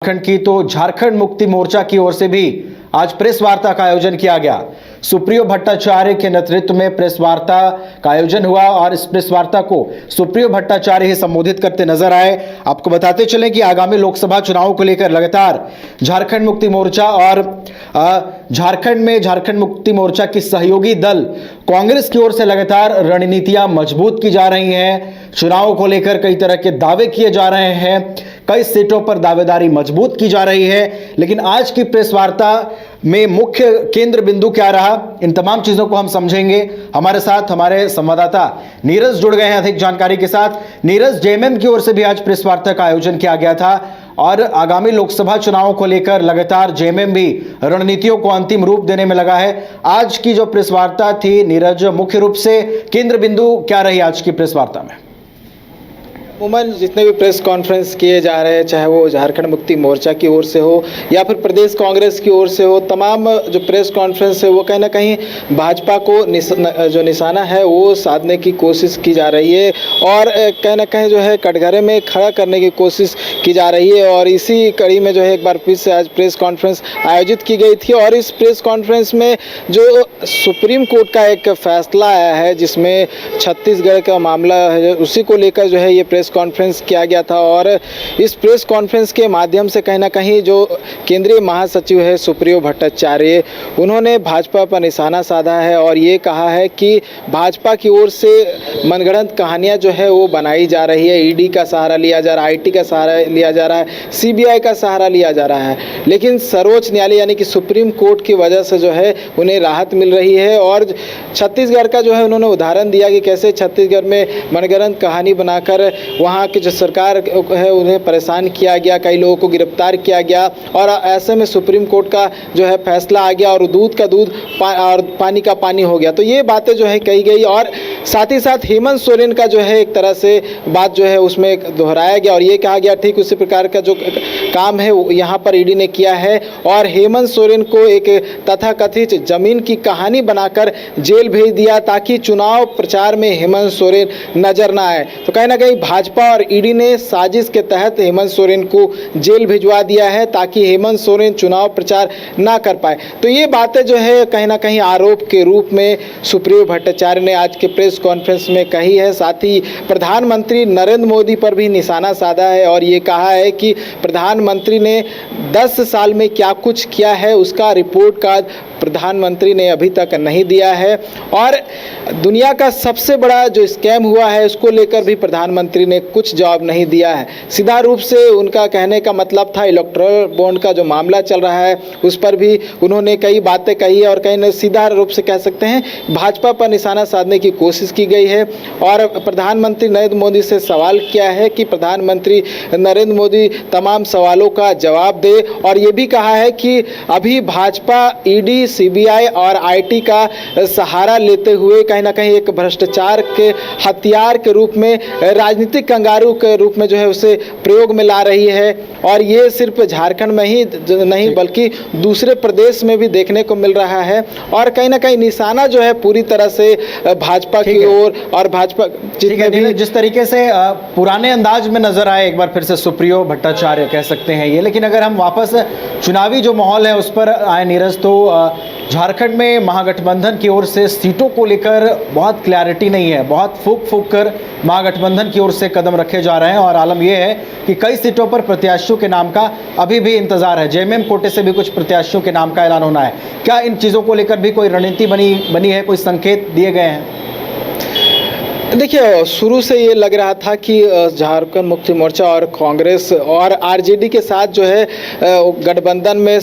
झारखंड की तो झारखंड मुक्ति मोर्चा की ओर से भी आज प्रेस वार्ता का आयोजन किया गया। सुप्रियो भट्टाचार्य के नेतृत्व में प्रेस वार्ता का आयोजन हुआ और इस प्रेस वार्ता को सुप्रियो भट्टाचार्य ही संबोधित करते नजर आए। आपको बताते चलें कि आगामी लोकसभा चुनावों को लेकर लगातार झारखंड मुक्ति मोर्चा और झारखंड में झारखंड मुक्ति मोर्चा की सहयोगी दल कांग्रेस की ओर से लगातार रणनीतियां मजबूत की जा रही हैं। चुनावों को लेकर कई तरह के दावे किए जा रहे हैं, कई सीटों पर दावेदारी मजबूत की जा रही है। लेकिन आज की प्रेस वार्ता में मुख्य केंद्र बिंदु क्या रहा, इन तमाम चीजों को हम समझेंगे। हमारे साथ हमारे संवाददाता नीरज जुड़ गए हैं अधिक जानकारी के साथ। नीरज, जेएमएम की ओर से भी आज प्रेस वार्ता का आयोजन किया गया था और आगामी लोकसभा चुनावों को लेकर लगातार जेएमएम भी रणनीतियों को अंतिम रूप देने में लगा है। आज की जो प्रेस वार्ता थी नीरज, मुख्य रूप से केंद्र बिंदु क्या रही आज की प्रेस वार्ता में? उमन जितने भी प्रेस कॉन्फ्रेंस किए जा रहे हैं, चाहे वो झारखंड मुक्ति मोर्चा की ओर से हो या फिर प्रदेश कांग्रेस की ओर से हो, तमाम जो प्रेस कॉन्फ्रेंस है वो कहीं ना कहीं भाजपा को जो निशाना है वो साधने की कोशिश की जा रही है और कहीं ना कहीं जो है कटघरे में खड़ा करने की कोशिश की जा रही है। और इसी कड़ी में जो है एक बार फिर से आज प्रेस कॉन्फ्रेंस आयोजित की गई थी और इस प्रेस कॉन्फ्रेंस में जो सुप्रीम कोर्ट का एक फैसला आया है जिसमें छत्तीसगढ़ का मामला है, उसी को लेकर जो है ये प्रेस कॉन्फ्रेंस किया गया था। और इस प्रेस कॉन्फ्रेंस के माध्यम से कहीं ना कहीं जो केंद्रीय महासचिव है सुप्रियो भट्टाचार्य, उन्होंने भाजपा पर निशाना साधा है और ये कहा है कि भाजपा की ओर से मनगढ़ंत कहानियां जो है वो बनाई जा रही है। ईडी का सहारा लिया जा रहा है, आईटी का सहारा लिया जा रहा है, सीबीआई का सहारा लिया जा रहा है, लेकिन सर्वोच्च न्यायालय यानी कि सुप्रीम कोर्ट की वजह से जो है उन्हें राहत मिल रही है। और छत्तीसगढ़ का जो है उन्होंने उदाहरण दिया कि कैसे छत्तीसगढ़ में मनगढ़ंत कहानी बनाकर वहाँ की जो सरकार है उन्हें परेशान किया गया, कई लोगों को गिरफ्तार किया गया और ऐसे में सुप्रीम कोर्ट का जो है फैसला आ गया और दूध का दूध और पानी का पानी हो गया। तो ये बातें जो है कही गई और साथ ही साथ हेमंत सोरेन का जो है एक तरह से बात जो है उसमें दोहराया गया और ये कहा गया ठीक उसी प्रकार का जो काम है यहाँ पर ईडी ने किया है और हेमंत सोरेन को एक तथाकथित जमीन की कहानी बनाकर जेल भेज दिया ताकि चुनाव प्रचार में हेमंत सोरेन नजर ना आए। तो कहीं ना कहीं भाजपा और ईडी ने साजिश के तहत हेमंत सोरेन को जेल भिजवा दिया है ताकि हेमंत सोरेन चुनाव प्रचार ना कर पाए। तो ये बातें जो है कहीं ना कहीं आरोप के रूप में सुप्रियो भट्टाचार्य ने आज के प्रेस कॉन्फ्रेंस में कही है। साथ ही प्रधानमंत्री नरेंद्र मोदी पर भी निशाना साधा है और ये कहा है कि प्रधानमंत्री ने 10 साल में क्या कुछ किया है उसका रिपोर्ट कार्ड प्रधानमंत्री ने अभी तक नहीं दिया है और दुनिया का सबसे बड़ा जो स्कैम हुआ है उसको लेकर भी प्रधानमंत्री ने कुछ जवाब नहीं दिया है। सीधा रूप से उनका कहने का मतलब था इलेक्टोरल बॉन्ड का जो मामला चल रहा है उस पर भी उन्होंने कई बातें कही है और कहीं सीधा रूप से कह सकते हैं भाजपा पर निशाना साधने की कोशिश की गई है। और प्रधानमंत्री नरेंद्र मोदी से सवाल किया है कि प्रधानमंत्री नरेंद्र मोदी तमाम सवालों का जवाब दे और ये भी कहा है कि अभी भाजपा ईडी, सीबीआई और आईटी का सहारा लेते हुए कहीं ना कहीं एक भ्रष्टाचार के हथियार के रूप में, राजनीतिक कंगारू के रूप में जो है उसे प्रयोग में ला रही है। और ये सिर्फ झारखंड में ही नहीं बल्कि दूसरे प्रदेश में भी देखने को मिल रहा है और कहीं ना कहीं निशाना जो है पूरी तरह से भाजपा की ओर और भाजपा जिस तरीके से पुराने अंदाज में नजर आए एक बार फिर से सुप्रियो भट्टाचार्य कह सकते हैं ये। लेकिन अगर हम वापस चुनावी जो माहौल है उस पर आए नीरज, तो झारखंड में महागठबंधन की ओर से सीटों को लेकर बहुत क्लैरिटी नहीं है, बहुत फूक कर महागठबंधन की ओर से कदम रखे जा रहे हैं और आलम यह है कि कई सीटों पर प्रत्याशियों के नाम का अभी भी इंतजार है। जेएमएम कोटे से भी कुछ प्रत्याशियों के नाम का ऐलान होना है। क्या इन चीज़ों को लेकर भी कोई रणनीति बनी है, कोई संकेत दिए गए हैं? देखिए, शुरू से ये लग रहा था कि झारखंड मुक्ति मोर्चा और कांग्रेस और आरजेडी के साथ जो है गठबंधन में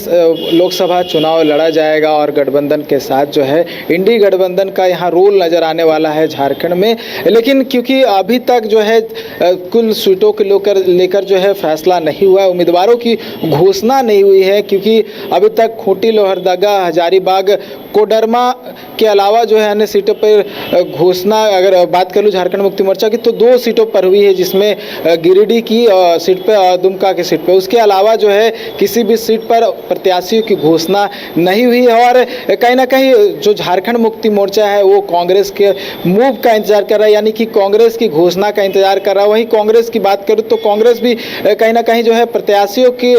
लोकसभा चुनाव लड़ा जाएगा और गठबंधन के साथ जो है इंडी गठबंधन का यहाँ रोल नज़र आने वाला है झारखंड में। लेकिन क्योंकि अभी तक जो है कुल सीटों के लेकर जो है फैसला नहीं हुआ है, उम्मीदवारों की घोषणा नहीं हुई है, क्योंकि अभी तक खूंटी, लोहरदगा, हजारीबाग, कोडरमा के अलावा जो है अन्य सीटों पर घोषणा अगर बात कर लूँ झारखंड मुक्ति मोर्चा की, तो 2 सीटों पर हुई है, जिसमें गिरिडीह की सीट पे और दुमका की सीट पे। उसके अलावा जो है किसी भी सीट पर प्रत्याशियों की घोषणा नहीं हुई है और कहीं ना कहीं जो झारखंड मुक्ति मोर्चा है वो कांग्रेस के मूव का इंतजार कर रहा है, यानी कि कांग्रेस की घोषणा का इंतजार कर रहा है। वहीं कांग्रेस की बात करूँ तो कांग्रेस भी कहीं ना कहीं जो है प्रत्याशियों की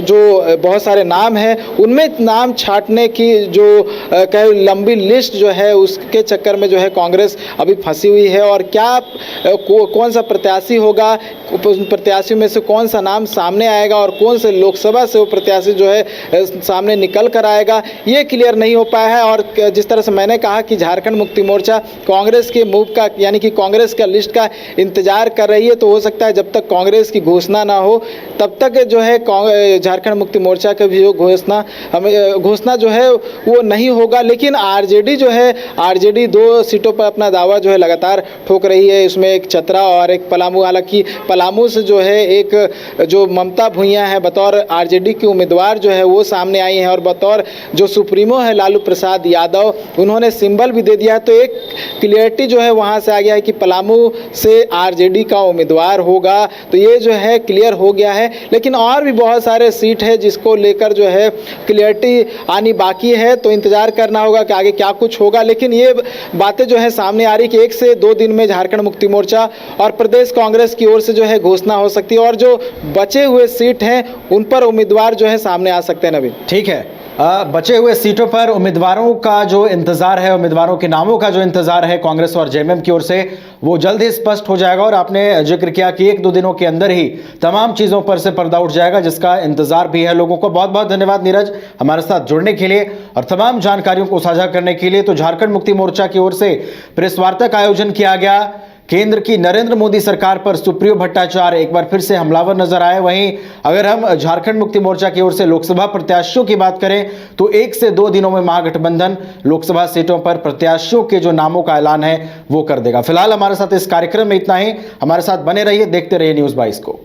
जो बहुत सारे नाम हैं उनमें नाम छांटने की जो कहीं लंबी लिस्ट जो है उसके चक्कर में जो है कांग्रेस अभी फंसी हुई है। और क्या कौन सा प्रत्याशी होगा, प्रत्याशियों में से कौन सा नाम सामने आएगा और कौन से लोकसभा से वो प्रत्याशी जो है सामने निकल कर आएगा, ये क्लियर नहीं हो पाया है। और जिस तरह से मैंने कहा कि झारखंड मुक्ति मोर्चा कांग्रेस के मूव का यानी कि कांग्रेस का लिस्ट का इंतजार कर रही है, तो हो सकता है जब तक कांग्रेस की घोषणा ना हो तब तक जो है झारखंड मुक्ति मोर्चा का भी घोषणा जो है वो नहीं होगा। लेकिन आरजेडी जो है, आरजेडी 2 सीटों पर अपना दावा जो है लगातार ठोक रही है। इसमें एक चतरा और एक पलामू, हालांकि पलामू से जो है एक जो ममता भूइयां है बतौर आरजेडी की उम्मीदवार जो है वो सामने आई हैं और बतौर जो सुप्रीमो है लालू प्रसाद यादव, उन्होंने सिंबल भी दे दिया है। तो एक क्लियरिटी जो है वहाँ से आ गया है कि पलामू से आरजेडी का उम्मीदवार होगा, तो ये जो है क्लियर हो गया है। लेकिन और भी बहुत सारे सीट है जिसको लेकर जो है क्लियरिटी आनी बाकी है, तो इंतजार करना होगा कि आगे क्या कुछ होगा। लेकिन ये बातें जो है सामने आ रही कि 1 से 2 दिन में झारखंड मुक्ति मोर्चा और प्रदेश कांग्रेस की ओर से जो है घोषणा हो सकती है और जो बचे हुए सीट हैं उन पर उम्मीदवार जो है सामने आ सकते हैं। नवीन, ठीक है, बचे हुए सीटों पर उम्मीदवारों का जो इंतजार है, उम्मीदवारों के नामों का जो इंतजार है कांग्रेस और जेएमएम की ओर से, वो जल्द ही स्पष्ट हो जाएगा। और आपने जिक्र किया कि 1-2 दिनों के अंदर ही तमाम चीजों पर से पर्दा उठ जाएगा, जिसका इंतजार भी है लोगों को। बहुत बहुत धन्यवाद नीरज, हमारे साथ जुड़ने के लिए और तमाम जानकारियों को साझा करने के लिए। तो झारखंड मुक्ति मोर्चा की ओर से प्रेस वार्ता का आयोजन किया गया। केंद्र की नरेंद्र मोदी सरकार पर सुप्रियो भट्टाचार्य एक बार फिर से हमलावर नजर आए। वहीं अगर हम झारखंड मुक्ति मोर्चा की ओर से लोकसभा प्रत्याशियों की बात करें तो 1 से 2 दिनों में महागठबंधन लोकसभा सीटों पर प्रत्याशियों के जो नामों का ऐलान है वो कर देगा। फिलहाल हमारे साथ इस कार्यक्रम में इतना ही। हमारे साथ बने रहिए, देखते रहिए न्यूज़ 22 को।